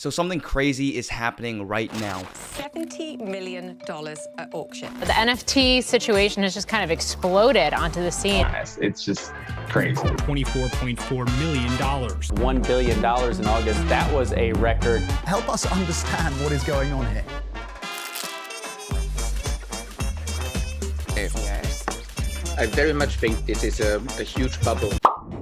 So something crazy is happening right now. $70 million at auction. The NFT situation has just kind of exploded onto the scene. It's just crazy. $24.4 million. $1 billion in August. That was a record. Help us understand what is going on here. I very much think this is a huge bubble.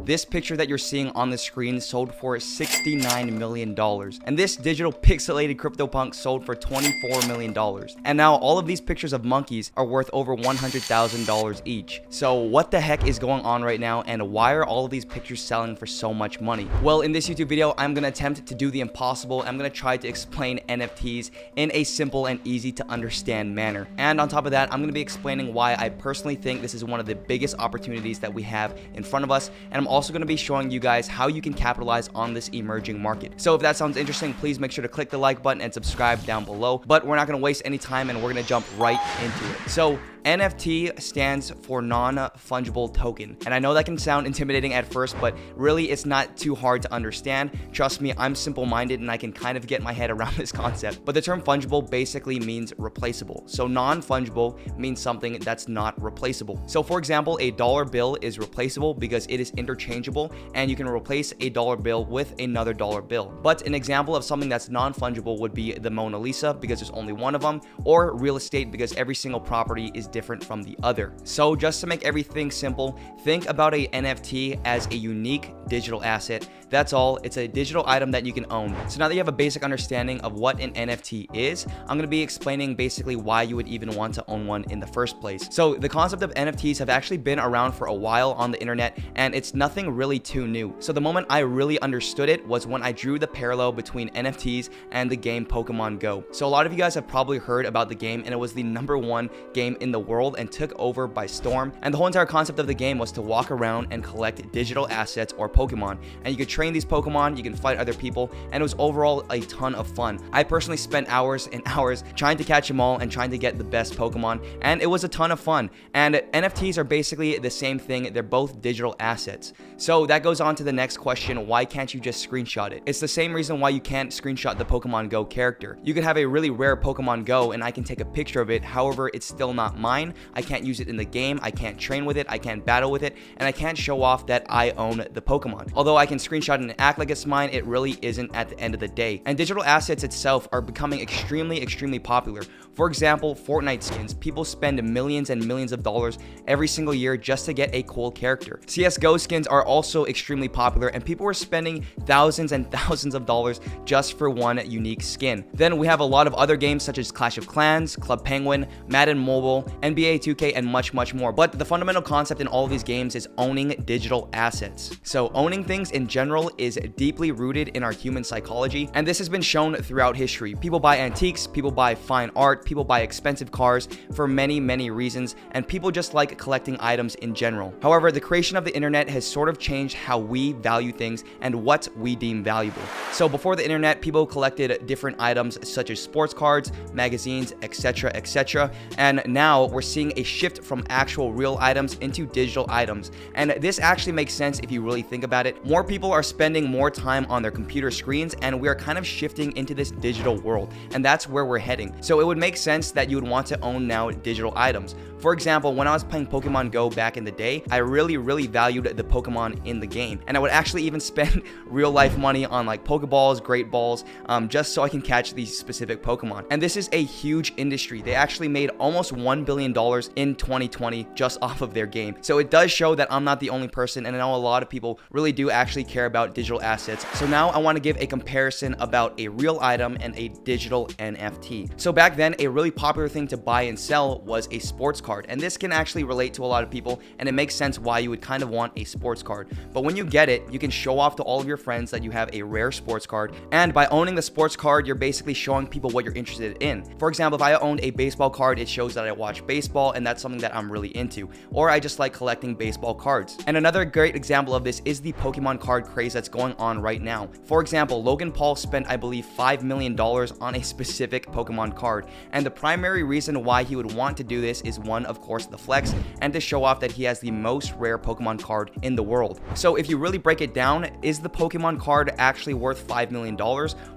This picture that you're seeing on the screen sold for $69 million. And this digital pixelated CryptoPunk sold for $24 million. And now all of these pictures of monkeys are worth over $100,000 each. So what the heck is going on right now, and why are all of these pictures selling for so much money? Well, in this YouTube video, I'm going to attempt to do the impossible. I'm going to try to explain NFTs in a simple and easy to understand manner. And on top of that, I'm going to be explaining why I personally think this is one of the biggest opportunities that we have in front of us. And I'm also going to be showing you guys how you can capitalize on this emerging market. So if that sounds interesting, please make sure to click the like button and subscribe down below. But we're not going to waste any time, and we're going to jump right into it. So NFT stands for non-fungible token. And I know that can sound intimidating at first, but really it's not too hard to understand. Trust me, I'm simple-minded and I can kind of get my head around this concept. But the term fungible basically means replaceable. So non-fungible means something that's not replaceable. So for example, a dollar bill is replaceable because it is interchangeable and you can replace a dollar bill with another dollar bill. But an example of something that's non-fungible would be the Mona Lisa, because there's only one of them, or real estate, because every single property is different from the other. So just to make everything simple, think about a NFT as a unique digital asset. That's all. It's a digital item that you can own. So now that you have a basic understanding of what an NFT is, I'm going to be explaining basically why you would even want to own one in the first place. So the concept of NFTs have actually been around for a while on the internet, and it's nothing really too new. So the moment I really understood it was when I drew the parallel between NFTs and the game Pokemon Go. So a lot of you guys have probably heard about the game, and it was the #1 game in the world and took over by storm. And the whole entire concept of the game was to walk around and collect digital assets or Pokemon. And you could train these Pokemon, you can fight other people, and it was overall a ton of fun. I personally spent hours and hours trying to catch them all and trying to get the best Pokemon, and it was a ton of fun. And NFTs are basically the same thing. They're both digital assets. So that goes on to the next question: why can't you just screenshot it? It's the same reason why you can't screenshot the Pokemon Go character. You could have a really rare Pokemon Go and I can take a picture of it, however, it's still not mine. I can't use it in the game, I can't train with it, I can't battle with it, and I can't show off that I own the Pokemon. Although I can screenshot it and act like it's mine, it really isn't at the end of the day. And digital assets itself are becoming extremely popular. For example, Fortnite skins. People spend millions and millions of dollars every single year just to get a cool character. CSGO skins are also extremely popular, and people are spending thousands and thousands of dollars just for one unique skin. Then we have a lot of other games such as Clash of Clans, Club Penguin, Madden Mobile, NBA 2K, and much more. But the fundamental concept in all of these games is owning digital assets. So owning things in general is deeply rooted in our human psychology, and this has been shown throughout history. People buy antiques, people buy fine art, people buy expensive cars for many reasons, and people just like collecting items in general. However, the creation of the internet has sort of changed how we value things and what we deem valuable. So before the internet, people collected different items such as sports cards, magazines, etc. And now we're seeing a shift from actual real items into digital items. And this actually makes sense if you really think about it. More people are spending more time on their computer screens, and we are kind of shifting into this digital world, and that's where we're heading. So it would make sense that you would want to own now digital items. For example, when I was playing Pokemon Go back in the day, I really valued the Pokemon in the game, and I would actually even spend real life money on like Pokeballs, Great Balls, just so I can catch these specific Pokemon. And this is a huge industry. They actually made almost $1 billion in 2020 just off of their game. So it does show that I'm not the only person, and I know a lot of people really do actually care about digital assets. So now I want to give a comparison about a real item and a digital NFT. So back then, a really popular thing to buy and sell was a sports card, and this can actually relate to a lot of people, and it makes sense why you would kind of want a sports card. But when you get it, you can show off to all of your friends that you have a rare sports card, and by owning the sports card, you're basically showing people what you're interested in. For example, if I owned a baseball card, it shows that I watch baseball, and that's something that I'm really into, or I just like collecting baseball cards. And another great example of this is the Pokemon card craze that's going on right now. For example, Logan Paul spent, I believe, $5 million on a specific Pokemon card, and the primary reason why he would want to do this is one, one, of course, the flex, and to show off that he has the most rare Pokemon card in the world. So if you really break it down, is the Pokemon card actually worth $5 million?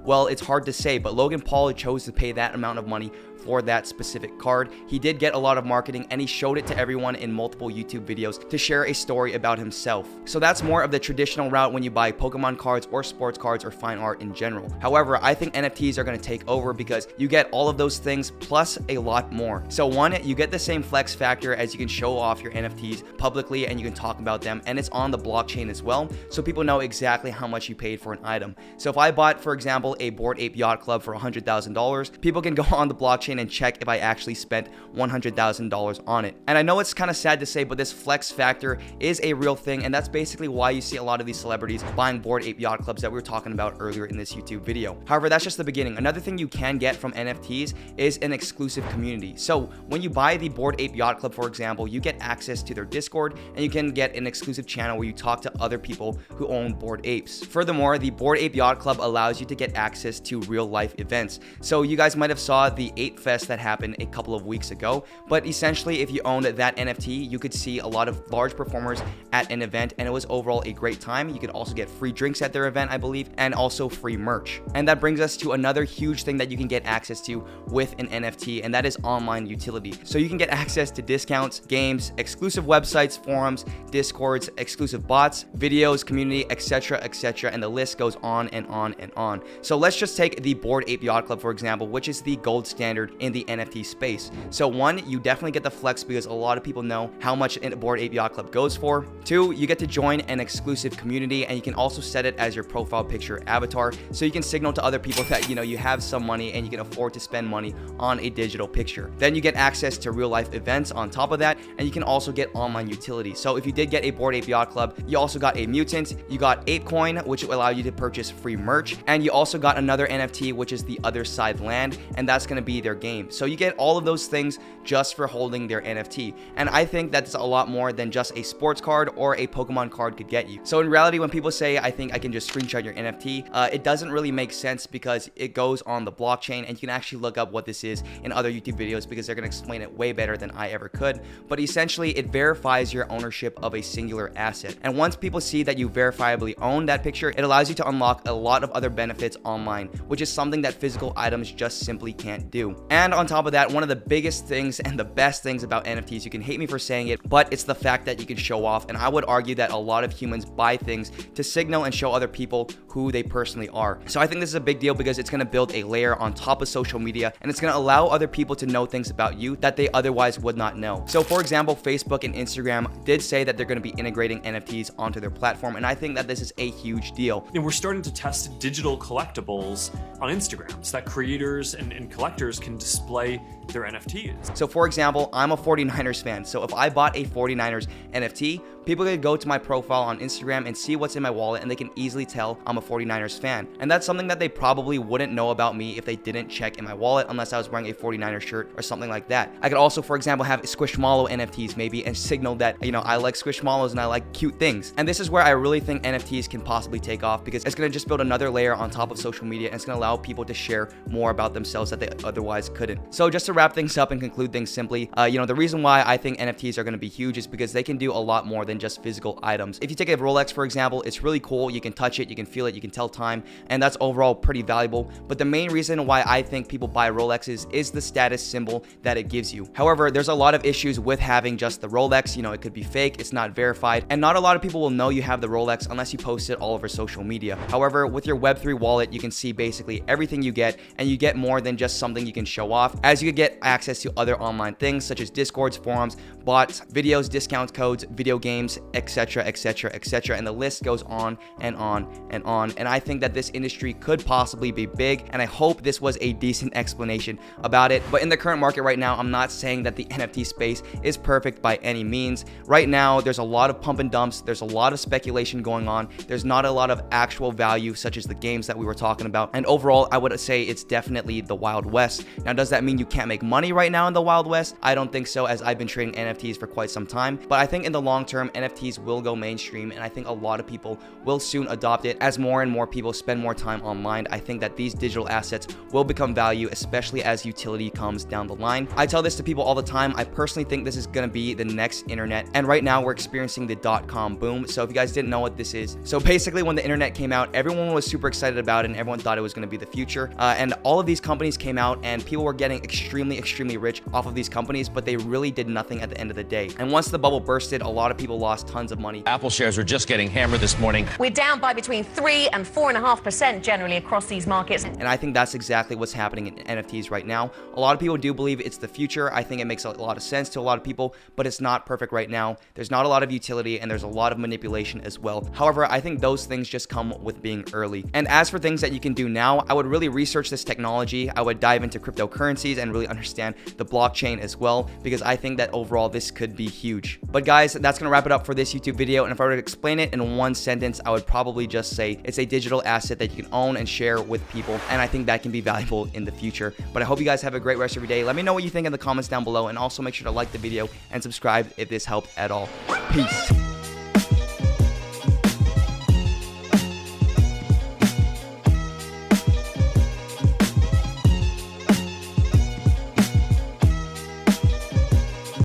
Well, it's hard to say, but Logan Paul chose to pay that amount of money for that specific card. He did get a lot of marketing, and he showed it to everyone in multiple YouTube videos to share a story about himself. So that's more of the traditional route when you buy Pokemon cards or sports cards or fine art in general. However, I think NFTs are going to take over because you get all of those things plus a lot more. So one, you get the same flex factor as you can show off your NFTs publicly and you can talk about them, and it's on the blockchain as well, so people know exactly how much you paid for an item. So if I bought, for example, a Bored Ape Yacht Club for $100,000, people can go on the blockchain and check if I actually spent $100,000 on it. And I know it's kind of sad to say, but this flex factor is a real thing, and that's basically why you see a lot of these celebrities buying Bored Ape Yacht Clubs that we were talking about earlier in this YouTube video. However, that's just the beginning. Another thing you can get from NFTs is an exclusive community. So when you buy the Bored Ape Yacht Club, for example, you get access to their Discord, and you can get an exclusive channel where you talk to other people who own Bored Apes. Furthermore, the Bored Ape Yacht Club allows you to get access to real life events. So you guys might have saw the Ape Fest that happened a couple of weeks ago, but essentially if you owned that NFT, you could see a lot of large performers at an event, and it was overall a great time. You could also get free drinks at their event, I believe, and also free merch. And that brings us to another huge thing that you can get access to with an NFT, and that is online utility. So you can get access to discounts, games, exclusive websites, forums, discords, exclusive bots, videos, community, etc., etc., and the list goes on and on and on. So let's just take the Bored Ape Yacht Club, for example, which is the gold standard in the NFT space. So one, you definitely get the flex because a lot of people know how much a Bored Ape Yacht Club goes for. Two, you get to join an exclusive community, and you can also set it as your profile picture avatar, so you can signal to other people that you have some money and you can afford to spend money on a digital picture. Then you get access to real life events on top of that, and you can also get online utility. So if you did get a Bored Ape Yacht Club, you also got a mutant, you got ApeCoin, which will allow you to purchase free merch, and you also got another NFT, which is the Other Side Land, and that's going to be their game. So you get all of those things just for holding their NFT, and I think that's a lot more than just a sports card or a Pokemon card could get you. So in reality, when people say I think I can just screenshot your NFT, it doesn't really make sense because it goes on the blockchain, and you can actually look up what this is in other YouTube videos because they're going to explain it way better than I ever could. But essentially, it verifies your ownership of a singular asset, and once people see that you verifiably own that picture, it allows you to unlock a lot of other benefits online, which is something that physical items just simply can't do. And on top of that, one of the biggest things and the best things about NFTs, you can hate me for saying it, but it's the fact that you can show off. And I would argue that a lot of humans buy things to signal and show other people who they personally are. So I think this is a big deal because it's going to build a layer on top of social media, and it's going to allow other people to know things about you that they otherwise would not know. So for example, Facebook and Instagram did say that they're going to be integrating NFTs onto their platform, and I think that this is a huge deal. And we're starting to test digital collectibles on Instagram so that creators and collectors can display their NFTs. So for example, I'm a 49ers fan. So if I bought a 49ers NFT, people could go to my profile on Instagram and see what's in my wallet, and they can easily tell I'm a 49ers fan. And that's something that they probably wouldn't know about me if they didn't check in my wallet unless I was wearing a 49ers shirt or something like that. I could also, for example, have Squishmallow NFTs maybe and signal that, I like Squishmallows and I like cute things. And this is where I really think NFTs can possibly take off because it's going to just build another layer on top of social media, and it's going to allow people to share more about themselves that they otherwise couldn't. So just to wrap things up and conclude things simply, the reason why I think NFTs are going to be huge is because they can do a lot more than just physical items. If you take a Rolex, for example, it's really cool. You can touch it, you can feel it, you can tell time, and that's overall pretty valuable. But the main reason why I think people buy Rolexes is the status symbol that it gives you. However, there's a lot of issues with having just the Rolex. It could be fake, it's not verified, and not a lot of people will know you have the Rolex unless you post it all over social media. However, with your Web3 wallet, you can see basically everything you get, and you get more than just something you can show off, as you get access to other online things such as Discords, forums, bots, videos, discount codes, video games, etc., etc., etc., and the list goes on and on and on. And I think that this industry could possibly be big, and I hope this was a decent explanation about it. But in the current market right now, I'm not saying that the NFT space is perfect by any means. Right now, there's a lot of pump and dumps, there's a lot of speculation going on, there's not a lot of actual value such as the games that we were talking about, and overall, I would say it's definitely the Wild West. Now, does that mean you can't make money right now in the Wild West? I don't think so, as I've been trading NFTs for quite some time, but I think in the long term, NFTs will go mainstream, and I think a lot of people will soon adopt it as more and more people spend more time online. I think that these digital assets will become value, especially as utility comes down the line. I tell this to people all the time. I personally think this is going to be the next internet, and right now we're experiencing the .com boom. So if you guys didn't know what this is, so basically when the internet came out, everyone was super excited about it and everyone thought it was going to be the future, and all of these companies came out and people were getting extremely rich off of these companies, but they really did nothing at the end of the day. And once the bubble bursted, a lot of people lost tons of money. Apple shares are just getting hammered this morning. We're down by between 3 and 4.5% generally across these markets. And I think that's exactly what's happening in NFTs right now. A lot of people do believe it's the future. I think it makes a lot of sense to a lot of people, but it's not perfect right now. There's not a lot of utility and there's a lot of manipulation as well. However, I think those things just come with being early. And as for things that you can do now, I would really research this technology. I would dive into cryptocurrencies and really understand the blockchain as well, because I think that overall this could be huge. But guys, that's gonna wrap it up for this YouTube video. And if I were to explain it in one sentence, I would probably just say it's a digital asset that you can own and share with people. And I think that can be valuable in the future. But I hope you guys have a great rest of your day. Let me know what you think in the comments down below, and also make sure to like the video and subscribe if this helped at all. Peace.